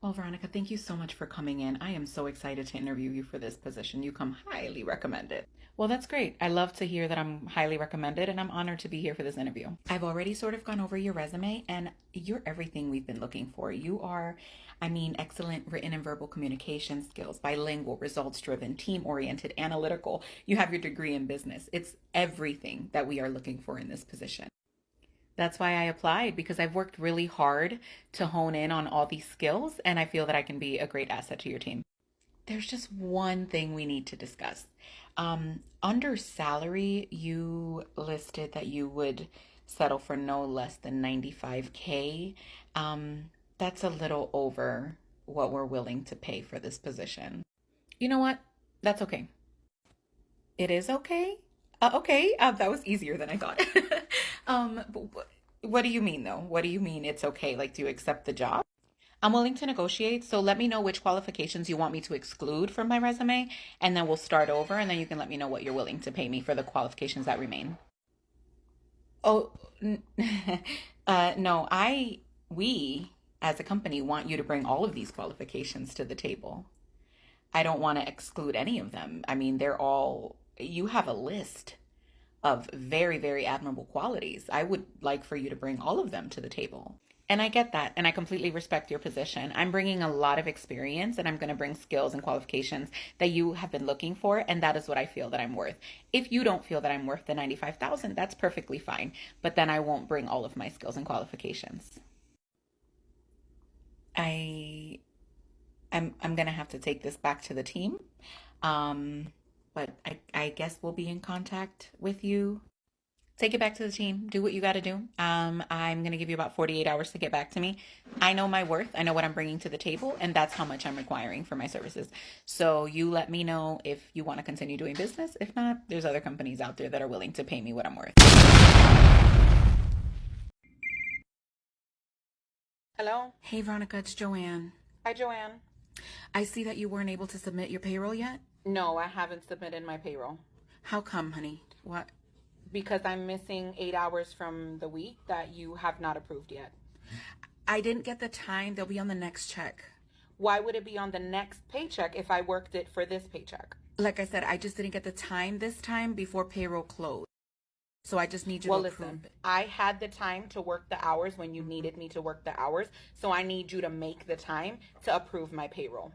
Well, Veronica, thank you so much for coming in. I am so excited to interview you for this position. You come highly recommended. Well, that's great. I love to hear that I'm highly recommended, and I'm honored to be here for this interview. I've already sort of gone over your resume, and you're everything we've been looking for. You are, excellent written and verbal communication skills, bilingual, results driven, team oriented, analytical. You have your degree in business. It's everything that we are looking for in this position. That's why I applied because I've worked really hard to hone in on all these skills, and I feel that I can be a great asset to your team. There's just one thing we need to discuss. Under salary, you listed that you would settle for no less than 95K. That's a little over what we're willing to pay for this position. You know what? That's okay. It is okay. Okay, that was easier than I thought. What do you mean though? What do you mean it's okay? Like, do you accept the job? I'm willing to negotiate, so let me know which qualifications you want me to exclude from my resume, and then we'll start over, and then you can let me know what you're willing to pay me for the qualifications that remain. Oh, no, we as a company want you to bring all of these qualifications to the table. I don't want to exclude any of them. I mean, you have a list of very, very admirable qualities. I would like for you to bring all of them to the table. And I get that, and I completely respect your position. I'm bringing a lot of experience, and I'm going to bring skills and qualifications that you have been looking for, and that is what I feel that I'm worth. If you don't feel that I'm worth the 95,000, that's perfectly fine, but then I won't bring all of my skills and qualifications. I I'm going to have to take this back to the team. Um but I guess we'll be in contact with you. Take it back to the team. Do what you got to do. I'm going to give you about 48 hours to get back to me. I know my worth. I know what I'm bringing to the table, and that's how much I'm requiring for my services. So you let me know if you want to continue doing business. If not, there's other companies out there that are willing to pay me what I'm worth. Hello? Hey, Veronica, it's Joanne. Hi, Joanne. I see that you weren't able to submit your payroll yet. No, I haven't submitted my payroll. How come, honey? What? Because I'm missing 8 hours from the week that you have not approved yet. I didn't get the time. They'll be on the next check. Why would it be on the next paycheck if I worked it for this paycheck? Like I said, I just didn't get the time this time before payroll closed. So I just need you to approve it. I had the time to work the hours when you needed me to work the hours. So I need you to make the time to approve my payroll.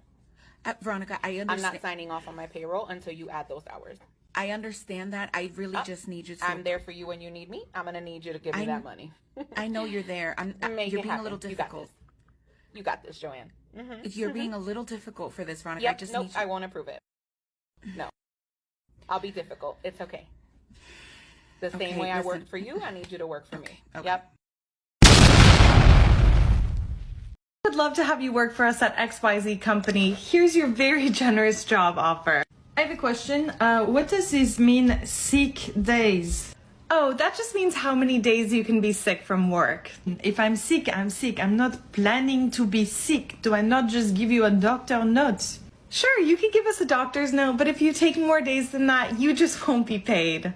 Veronica, I understand. I'm not signing off on my payroll until you add those hours. I understand that. I really just need you to. I'm there for you when you need me. I'm gonna need you to give me that money. I know you're there. You're being a little difficult. You got this, Joanne. You're being a little difficult for this, Veronica. Yep, nope, I won't approve it. No, I'll be difficult. It's okay. The same way I worked for you, I need you to work for me. Okay. Yep. Would love to have you work for us at XYZ Company. Here's your very generous job offer. I have a question. What does this mean, sick days? Oh, that just means how many days you can be sick from work. If I'm sick, I'm sick. I'm not planning to be sick. Do I not just give you a doctor note? Sure, you can give us a doctor's note, but if you take more days than that, you just won't be paid.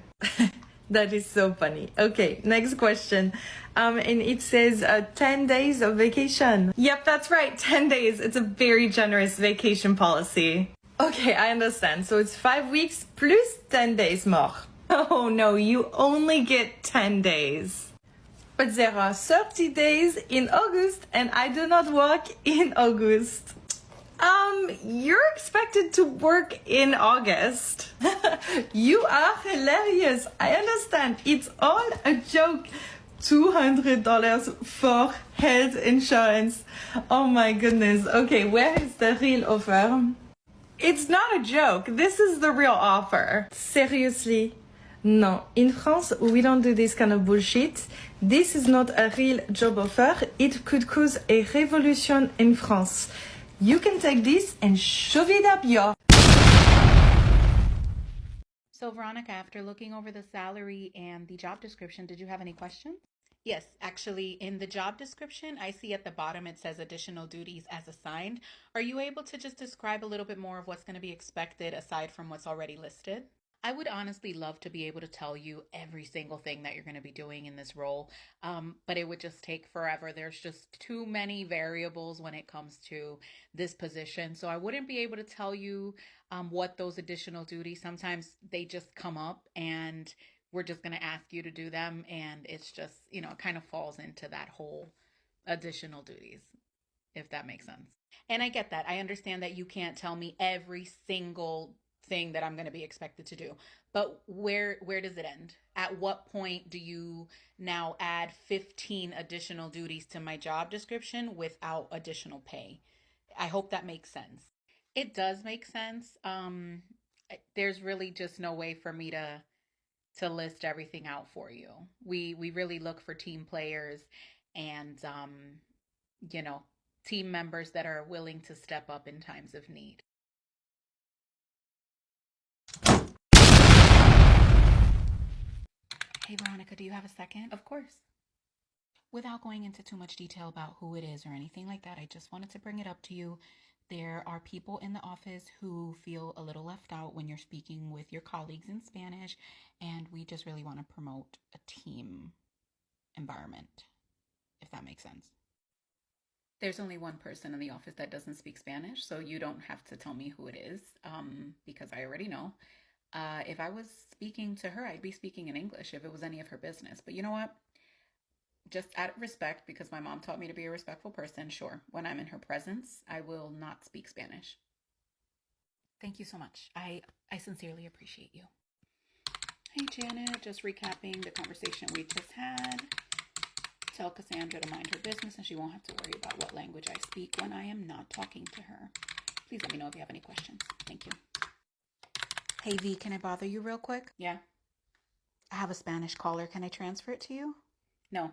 That is so funny. Okay, next question. And it says 10 days of vacation. Yep, that's right, 10 days. It's a very generous vacation policy. Okay, I understand. So it's 5 weeks plus 10 days more. Oh no, you only get 10 days. But there are 30 days in August and I do not work in August. You're expected to work in August. You are hilarious. I understand. It's all a joke. $200 for health insurance. Oh my goodness. Okay, where is the real offer? It's not a joke. This is the real offer. Seriously? No. In France, we don't do this kind of bullshit. This is not a real job offer. It could cause a revolution in France. You can take this and shove it up your... So, Veronica, after looking over the salary and the job description, did you have any questions? Yes, actually, in the job description, I see at the bottom it says additional duties as assigned. Are you able to just describe a little bit more of what's going to be expected aside from what's already listed? I would honestly love to be able to tell you every single thing that you're going to be doing in this role, but it would just take forever. There's just too many variables when it comes to this position. So I wouldn't be able to tell you what those additional duties, sometimes they just come up and we're just going to ask you to do them. And it's just, it kind of falls into that whole additional duties, if that makes sense. And I get that. I understand that you can't tell me every single thing that I'm going to be expected to do. But where does it end? At what point do you now add 15 additional duties to my job description without additional pay? I hope that makes sense. It does make sense. There's really just no way for me to list everything out for you. We really look for team players and you know, team members that are willing to step up in times of need. Hey, Veronica, do you have a second? Of course. Without going into too much detail about who it is or anything like that, I just wanted to bring it up to you. There are people in the office who feel a little left out when you're speaking with your colleagues in Spanish, and we just really want to promote a team environment, if that makes sense. There's only one person in the office that doesn't speak Spanish, so you don't have to tell me who it is, because I already know. If I was speaking to her, I'd be speaking in English if it was any of her business. But you know what? Just out of respect, because my mom taught me to be a respectful person, sure, when I'm in her presence, I will not speak Spanish. Thank you so much. I sincerely appreciate you. Hey, Janet, just recapping the conversation we just had. Tell Cassandra to mind her business and she won't have to worry about what language I speak when I am not talking to her. Please let me know if you have any questions. Thank you. Hey, V, can I bother you real quick? Yeah. I have a Spanish caller. Can I transfer it to you? No,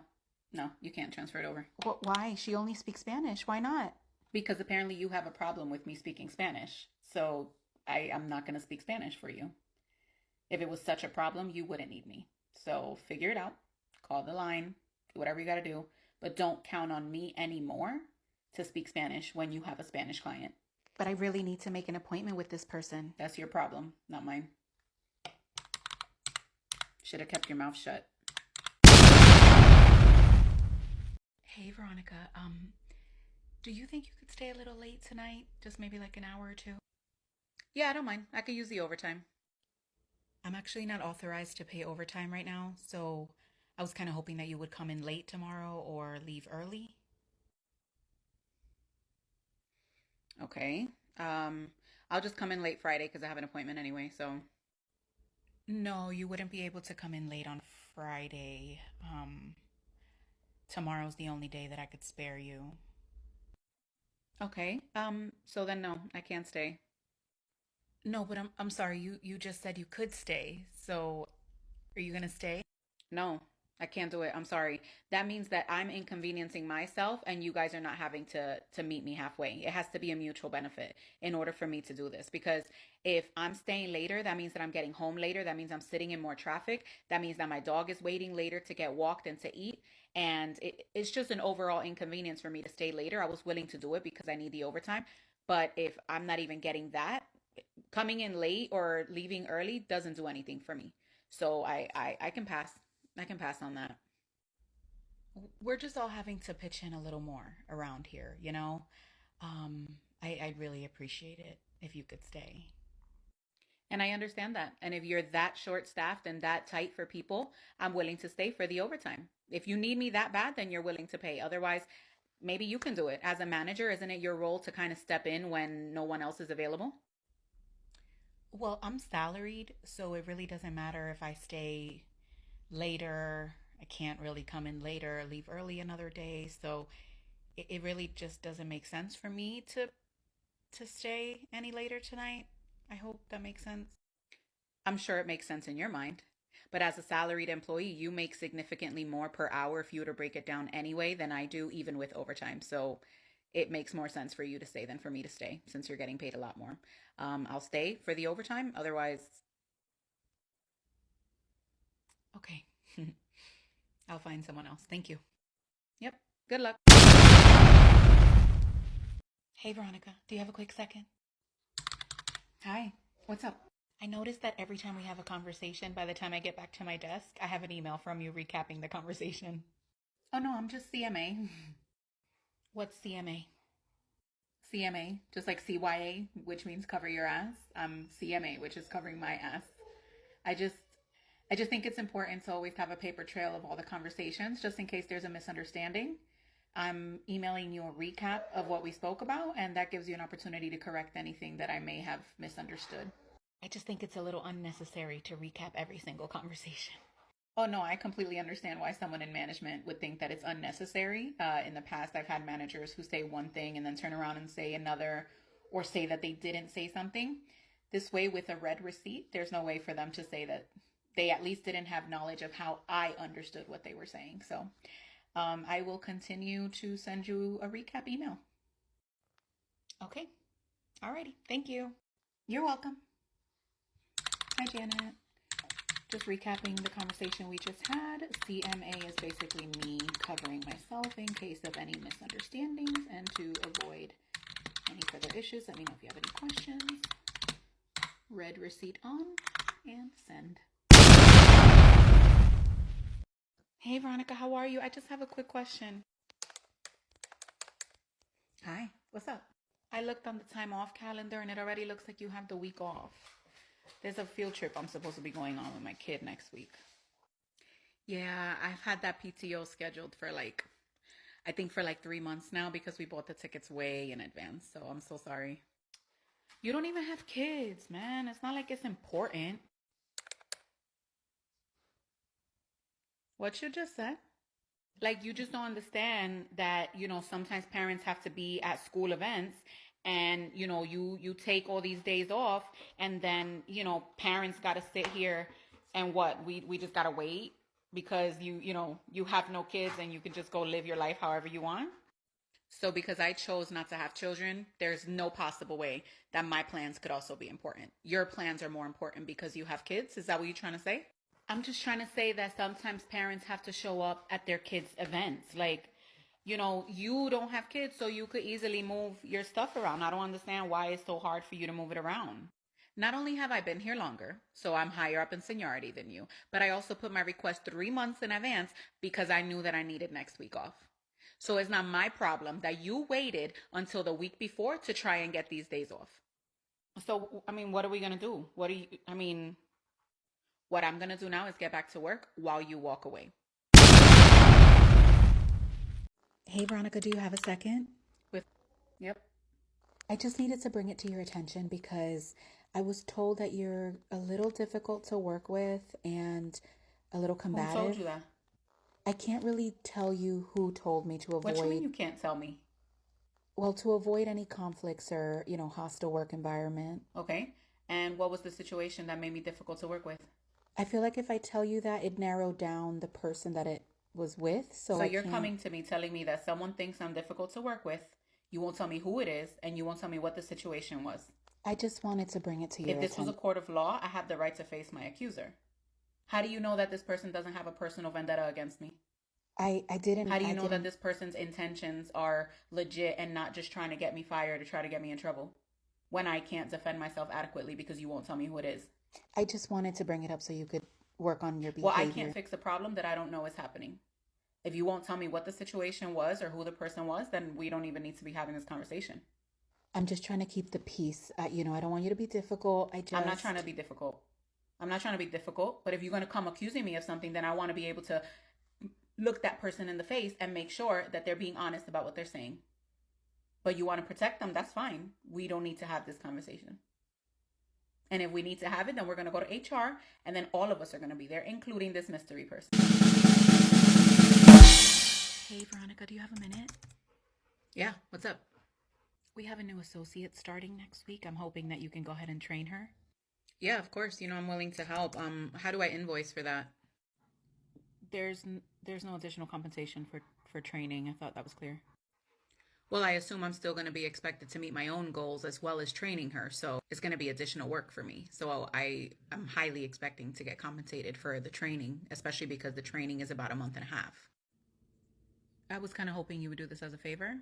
you can't transfer it over. Why? She only speaks Spanish. Why not? Because apparently you have a problem with me speaking Spanish. So I'm not going to speak Spanish for you. If it was such a problem, you wouldn't need me. So figure it out. Call the line. Do whatever you got to do. But don't count on me anymore to speak Spanish when you have a Spanish client. But I really need to make an appointment with this person. That's your problem, not mine. Should have kept your mouth shut. Hey, Veronica, do you think you could stay a little late tonight? Just maybe like an hour or two? Yeah, I don't mind. I could use the overtime. I'm actually not authorized to pay overtime right now, so I was kind of hoping that you would come in late tomorrow or leave early. Okay. I'll just come in late Friday because I have an appointment anyway, so. No, you wouldn't be able to come in late on Friday. Tomorrow's the only day that I could spare you. Okay. So then no, I can't stay. No, but I'm sorry. You just said you could stay. So are you gonna stay? No, I can't do it. I'm sorry. That means that I'm inconveniencing myself and you guys are not having to meet me halfway. It has to be a mutual benefit in order for me to do this because if I'm staying later, that means that I'm getting home later. That means I'm sitting in more traffic. That means that my dog is waiting later to get walked and to eat. And it's just an overall inconvenience for me to stay later. I was willing to do it because I need the overtime. But if I'm not even getting that, coming in late or leaving early doesn't do anything for me. So I can pass. I can pass on that. We're just all having to pitch in a little more around here, you know? I'd really appreciate it if you could stay. And I understand that. And if you're that short staffed and that tight for people, I'm willing to stay for the overtime. If you need me that bad, then you're willing to pay. Otherwise, maybe you can do it. As a manager, isn't it your role to kind of step in when no one else is available? Well, I'm salaried, so it really doesn't matter if I stay later. I can't really come in later, leave early another day. So it really just doesn't make sense for me to stay any later tonight. I hope that makes sense. I'm sure it makes sense in your mind. But as a salaried employee, you make significantly more per hour if you were to break it down anyway than I do, even with overtime. So it makes more sense for you to stay than for me to stay since you're getting paid a lot more. I'll stay for the overtime. Otherwise, okay. I'll find someone else. Thank you. Yep. Good luck. Hey, Veronica, do you have a quick second? Hi. What's up? I noticed that every time we have a conversation, by the time I get back to my desk, I have an email from you recapping the conversation. Oh no, I'm just CMA. What's CMA? CMA, just like CYA, which means cover your ass. I'm CMA, which is covering my ass. I just think it's important to always have a paper trail of all the conversations, just in case there's a misunderstanding. I'm emailing you a recap of what we spoke about, and that gives you an opportunity to correct anything that I may have misunderstood. I just think it's a little unnecessary to recap every single conversation. Oh no, I completely understand why someone in management would think that it's unnecessary. In the past, I've had managers who say one thing and then turn around and say another, or say that they didn't say something. This way, with a red receipt, there's no way for them to say that they at least didn't have knowledge of how I understood what they were saying. So I will continue to send you a recap email. Okay. Alrighty. Thank you. You're welcome. Hi, Janet. Just recapping the conversation we just had. CMA is basically me covering myself in case of any misunderstandings and to avoid any further issues. Let me know if you have any questions. Red receipt on and send. Hey, Veronica, how are you? I just have a quick question. Hi, what's up? I looked on the time off calendar and it already looks like you have the week off. There's a field trip I'm supposed to be going on with my kid next week. Yeah, I've had that PTO scheduled for I think for 3 months now because we bought the tickets way in advance. So I'm so sorry. You don't even have kids, man. It's not like it's important. What you just said? Like, you just don't understand that, sometimes parents have to be at school events and, you take all these days off and then, parents got to sit here and what? We just got to wait because you have no kids and you can just go live your life however you want. So because I chose not to have children, there's no possible way that my plans could also be important. Your plans are more important because you have kids. Is that what you're trying to say? I'm just trying to say that sometimes parents have to show up at their kids' events. You don't have kids, so you could easily move your stuff around. I don't understand why it's so hard for you to move it around. Not only have I been here longer, so I'm higher up in seniority than you, but I also put my request 3 months in advance because I knew that I needed next week off. So it's not my problem that you waited until the week before to try and get these days off. So, what are we going to do? What I'm going to do now is get back to work while you walk away. Hey, Veronica, do you have a second? Yep. I just needed to bring it to your attention because I was told that you're a little difficult to work with and a little combative. Who told you that? I can't really tell you who told me to avoid. What do you mean you can't tell me? Well, to avoid any conflicts or, hostile work environment. Okay. And what was the situation that made me difficult to work with? I feel like if I tell you that, it narrowed down the person that it was with. So you're coming to me telling me that someone thinks I'm difficult to work with. You won't tell me who it is, and you won't tell me what the situation was. I just wanted to bring it to your attention. If this was a court of law, I have the right to face my accuser. How do you know that this person doesn't have a personal vendetta against me? I didn't. How do you know that this person's intentions are legit and not just trying to get me fired or try to get me in trouble when I can't defend myself adequately because you won't tell me who it is? I just wanted to bring it up so you could work on your behavior. Well, I can't fix a problem that I don't know is happening. If you won't tell me what the situation was or who the person was, then we don't even need to be having this conversation. I'm just trying to keep the peace. I don't want you to be difficult. I'm not trying to be difficult. But if you're going to come accusing me of something, then I want to be able to look that person in the face and make sure that they're being honest about what they're saying. But you want to protect them, that's fine. We don't need to have this conversation. And if we need to have it, then we're going to go to HR, and then all of us are going to be there, including this mystery person. Hey, Veronica, do you have a minute? Yeah, what's up? We have a new associate starting next week. I'm hoping that you can go ahead and train her. Yeah, of course. I'm willing to help. How do I invoice for that? There's no additional compensation for training. I thought that was clear. Well, I assume I'm still going to be expected to meet my own goals as well as training her. So it's going to be additional work for me. So I'm highly expecting to get compensated for the training, especially because the training is about a month and a half. I was kind of hoping you would do this as a favor.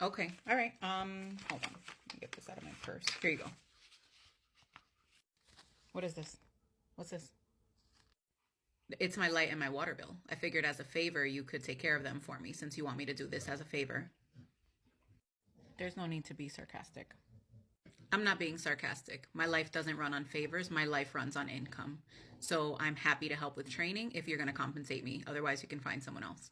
Okay. All right. Hold on. Let me get this out of my purse. Here you go. What is this? What's this? It's my light and my water bill. I figured as a favor you could take care of them for me since you want me to do this as a favor. There's no need to be sarcastic. I'm not being sarcastic. My life doesn't run on favors. My life runs on income. So I'm happy to help with training if you're going to compensate me. Otherwise, you can find someone else.